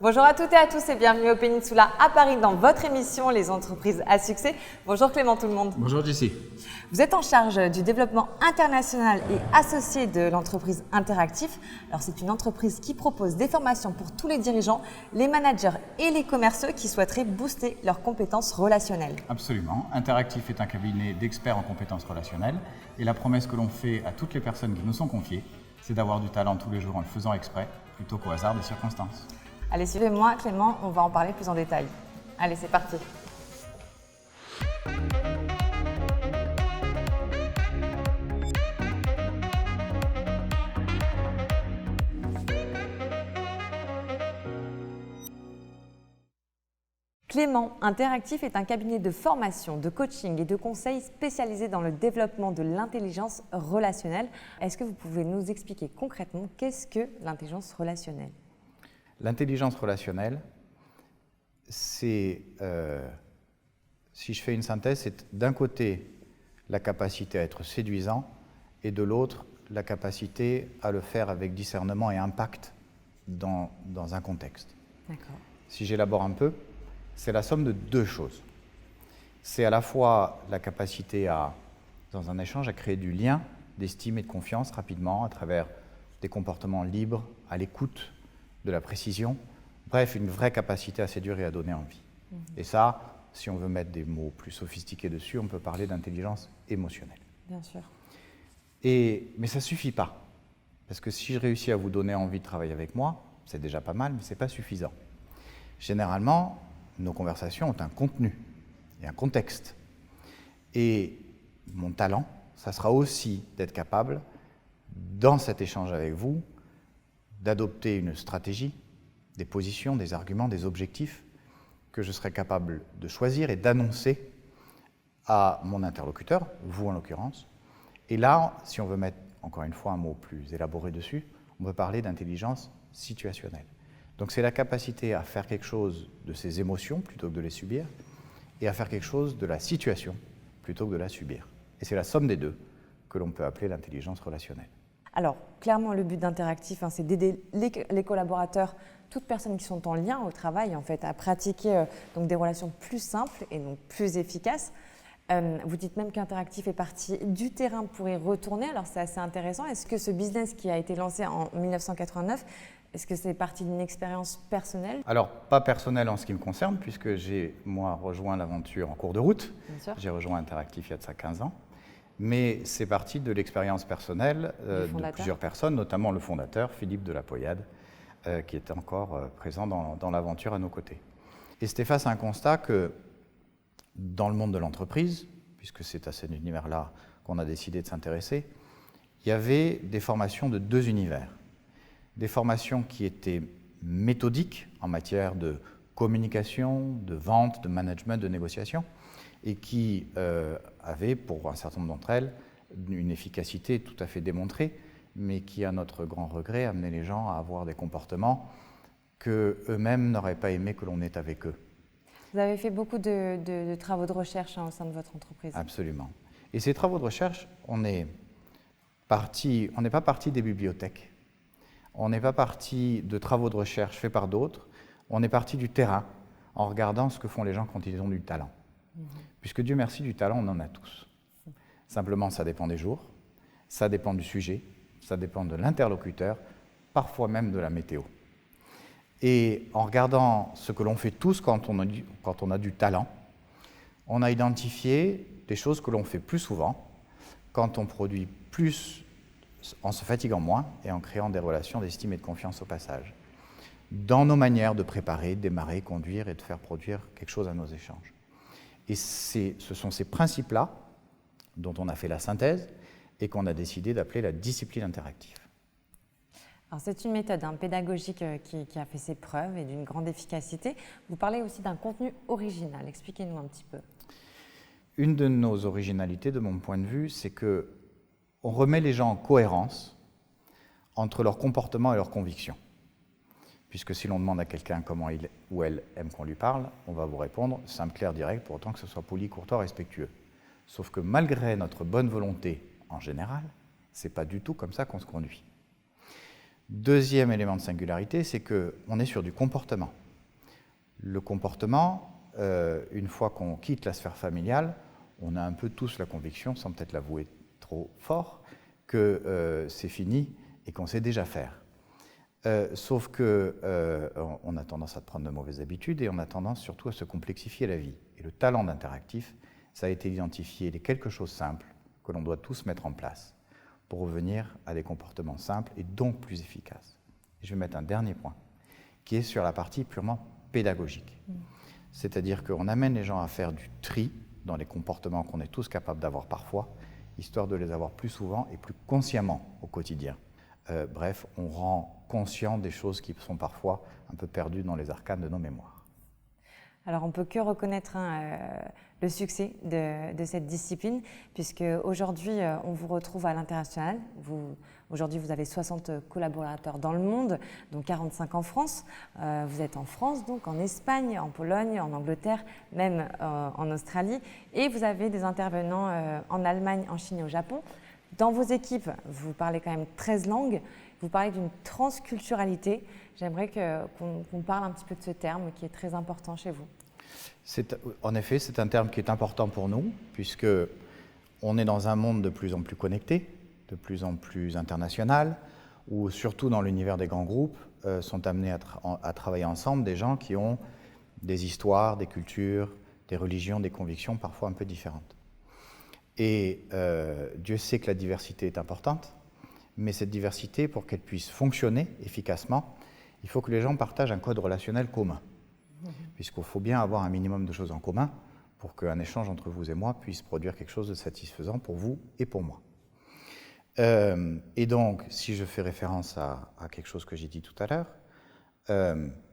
Bonjour à toutes et à tous et bienvenue au Peninsula à Paris dans votre émission Les entreprises à succès. Bonjour Clément tout le monde. Bonjour Jessie. Vous êtes en charge du développement international et associé de l'entreprise Interactif. Alors c'est une entreprise qui propose des formations pour tous les dirigeants, les managers et les commerciaux qui souhaiteraient booster leurs compétences relationnelles. Absolument. Interactif est un cabinet d'experts en compétences relationnelles et la promesse que l'on fait à toutes les personnes qui nous sont confiées, c'est d'avoir du talent tous les jours en le faisant exprès plutôt qu'au hasard des circonstances. Allez, suivez-moi Clément, on va en parler plus en détail. Allez, c'est parti. Clément Interactif est un cabinet de formation, de coaching et de conseil spécialisé dans le développement de l'intelligence relationnelle. Est-ce que vous pouvez nous expliquer concrètement qu'est-ce que l'intelligence relationnelle ? L'intelligence relationnelle, c'est, si je fais une synthèse, c'est d'un côté la capacité à être séduisant et de l'autre la capacité à le faire avec discernement et impact dans un contexte. D'accord. Si j'élabore un peu, c'est la somme de deux choses. C'est à la fois la capacité à, dans un échange, à créer du lien, d'estime et de confiance rapidement à travers des comportements libres, à l'écoute, de la précision, bref, une vraie capacité à séduire et à donner envie. Et ça, si on veut mettre des mots plus sophistiqués dessus, on peut parler d'intelligence émotionnelle. Bien sûr. Mais ça ne suffit pas. Parce que si je réussis à vous donner envie de travailler avec moi, c'est déjà pas mal, mais ce n'est pas suffisant. Généralement, nos conversations ont un contenu et un contexte. Et mon talent, ça sera aussi d'être capable, dans cet échange avec vous, d'adopter une stratégie, des positions, des arguments, des objectifs que je serai capable de choisir et d'annoncer à mon interlocuteur, vous en l'occurrence. Et là, si on veut mettre encore une fois un mot plus élaboré dessus, on peut parler d'intelligence situationnelle. Donc c'est la capacité à faire quelque chose de ses émotions plutôt que de les subir et à faire quelque chose de la situation plutôt que de la subir. Et c'est la somme des deux que l'on peut appeler l'intelligence relationnelle. Alors, clairement, le but d'Interactif, c'est d'aider les collaborateurs, toutes personnes qui sont en lien au travail, en fait, à pratiquer donc des relations plus simples et donc plus efficaces. Vous dites même qu'Interactif est parti du terrain pour y retourner. Alors, c'est assez intéressant. Est-ce que ce business qui a été lancé en 1989, est-ce que c'est parti d'une expérience personnelle ? Alors, pas personnelle en ce qui me concerne, puisque j'ai, moi, rejoint l'aventure en cours de route. Bien sûr. J'ai rejoint Interactif il y a de ça 15 ans. Mais c'est parti de l'expérience personnelle de plusieurs personnes, notamment le fondateur, Philippe de la Poyade, qui était encore présent dans l'aventure à nos côtés. Et c'était face à un constat que, dans le monde de l'entreprise, puisque c'est à cet univers-là qu'on a décidé de s'intéresser, il y avait des formations de deux univers. Des formations qui étaient méthodiques en matière de communication, de vente, de management, de négociation, et qui avaient, pour un certain nombre d'entre elles, une efficacité tout à fait démontrée, mais qui, à notre grand regret, amenait les gens à avoir des comportements qu'eux-mêmes n'auraient pas aimé que l'on ait avec eux. Vous avez fait beaucoup de travaux de recherche au sein de votre entreprise. Absolument. Et ces travaux de recherche, on n'est pas parti des bibliothèques, on n'est pas parti de travaux de recherche faits par d'autres, on est parti du terrain en regardant ce que font les gens quand ils ont du talent. Puisque Dieu merci, du talent, on en a tous. Simplement, ça dépend des jours, ça dépend du sujet, ça dépend de l'interlocuteur, parfois même de la météo. Et en regardant ce que l'on fait tous quand on a du talent, on a identifié des choses que l'on fait plus souvent, quand on produit plus en se fatiguant moins et en créant des relations d'estime et de confiance au passage, dans nos manières de préparer, démarrer, conduire et de faire produire quelque chose à nos échanges. Et ce sont ces principes-là dont on a fait la synthèse et qu'on a décidé d'appeler la discipline interactive. Alors c'est une méthode pédagogique qui a fait ses preuves et d'une grande efficacité. Vous parlez aussi d'un contenu original. Expliquez-nous un petit peu. Une de nos originalités, de mon point de vue, c'est qu'on remet les gens en cohérence entre leur comportement et leurs convictions. Puisque si l'on demande à quelqu'un comment il ou elle aime qu'on lui parle, on va vous répondre simple, clair, direct, pour autant que ce soit poli, courtois, respectueux. Sauf que malgré notre bonne volonté en général, ce n'est pas du tout comme ça qu'on se conduit. Deuxième élément de singularité, c'est qu'on est sur du comportement. Le comportement, une fois qu'on quitte la sphère familiale, on a un peu tous la conviction, sans peut-être l'avouer trop fort, que c'est fini et qu'on sait déjà faire. Sauf qu'on a tendance à prendre de mauvaises habitudes et on a tendance surtout à se complexifier la vie. Et le talent d'Interactif, ça a été d'identifier les quelque chose simples que l'on doit tous mettre en place pour revenir à des comportements simples et donc plus efficaces. Et je vais mettre un dernier point, qui est sur la partie purement pédagogique. C'est-à-dire qu'on amène les gens à faire du tri dans les comportements qu'on est tous capables d'avoir parfois, histoire de les avoir plus souvent et plus consciemment au quotidien. Bref, on rend conscient des choses qui sont parfois un peu perdues dans les arcanes de nos mémoires. Alors on ne peut que reconnaître le succès de cette discipline, puisque aujourd'hui on vous retrouve à l'international. Aujourd'hui vous avez 60 collaborateurs dans le monde, dont 45 en France. Vous êtes en France, donc en Espagne, en Pologne, en Angleterre, même en Australie. Et vous avez des intervenants en Allemagne, en Chine et au Japon. Dans vos équipes, vous parlez quand même 13 langues, vous parlez d'une transculturalité. J'aimerais qu'on parle un petit peu de ce terme qui est très important chez vous. En effet, c'est un terme qui est important pour nous, puisqu'on est dans un monde de plus en plus connecté, de plus en plus international, où surtout dans l'univers des grands groupes, sont amenés à travailler ensemble des gens qui ont des histoires, des cultures, des religions, des convictions parfois un peu différentes. Et Dieu sait que la diversité est importante, mais cette diversité, pour qu'elle puisse fonctionner efficacement, il faut que les gens partagent un code relationnel commun. Puisqu'il faut bien avoir un minimum de choses en commun pour qu'un échange entre vous et moi puisse produire quelque chose de satisfaisant pour vous et pour moi. Et donc, si je fais référence à quelque chose que j'ai dit tout à l'heure,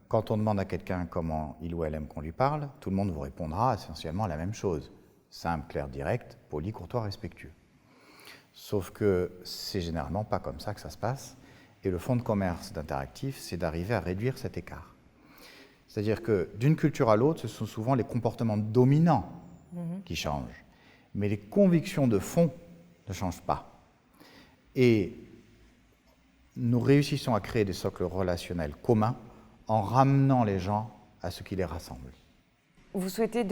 quand on demande à quelqu'un comment il ou elle aime qu'on lui parle, tout le monde vous répondra essentiellement la même chose. Simple, clair, direct, poli, courtois, respectueux. Sauf que c'est généralement pas comme ça que ça se passe. Et le fonds de commerce d'Interactif, c'est d'arriver à réduire cet écart. C'est-à-dire que d'une culture à l'autre, ce sont souvent les comportements dominants qui changent. Mais les convictions de fond ne changent pas. Et nous réussissons à créer des socles relationnels communs en ramenant les gens à ce qui les rassemble. Vous souhaitez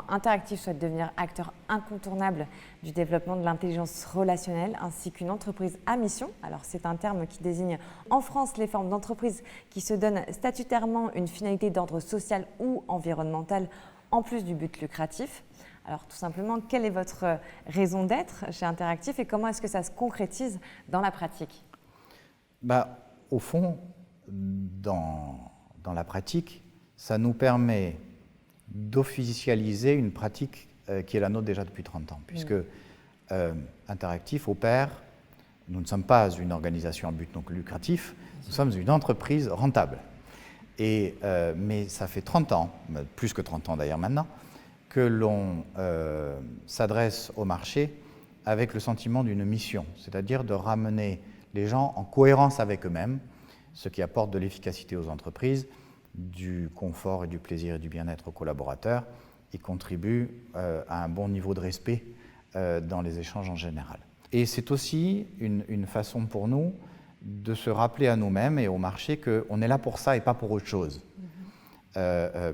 Interactif souhaite devenir acteur incontournable du développement de l'intelligence relationnelle ainsi qu'une entreprise à mission. Alors c'est un terme qui désigne en France les formes d'entreprises qui se donnent statutairement une finalité d'ordre social ou environnemental en plus du but lucratif. Alors tout simplement, quelle est votre raison d'être chez Interactif et comment est-ce que ça se concrétise dans la pratique ? Au fond, dans la pratique, ça nous permet d'officialiser une pratique qui est la nôtre déjà depuis 30 ans, puisque Interactif opère, nous ne sommes pas une organisation à but non lucratif, nous sommes une entreprise rentable. Mais ça fait 30 ans, plus que 30 ans d'ailleurs maintenant, que l'on s'adresse au marché avec le sentiment d'une mission, c'est-à-dire de ramener les gens en cohérence avec eux-mêmes, ce qui apporte de l'efficacité aux entreprises, du confort et du plaisir et du bien-être aux collaborateurs et contribue à un bon niveau de respect dans les échanges en général. Et c'est aussi une façon pour nous de se rappeler à nous-mêmes et au marché qu'on est là pour ça et pas pour autre chose.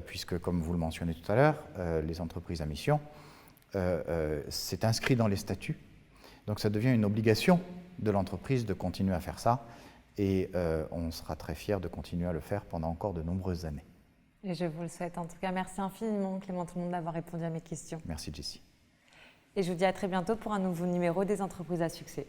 Puisque, comme vous le mentionnez tout à l'heure, les entreprises à mission, c'est inscrit dans les statuts. Donc ça devient une obligation de l'entreprise de continuer à faire ça. Et on sera très fiers de continuer à le faire pendant encore de nombreuses années. Et je vous le souhaite. En tout cas, merci infiniment, Clément Tout-le-Monde, d'avoir répondu à mes questions. Merci, Jessie. Et je vous dis à très bientôt pour un nouveau numéro des entreprises à succès.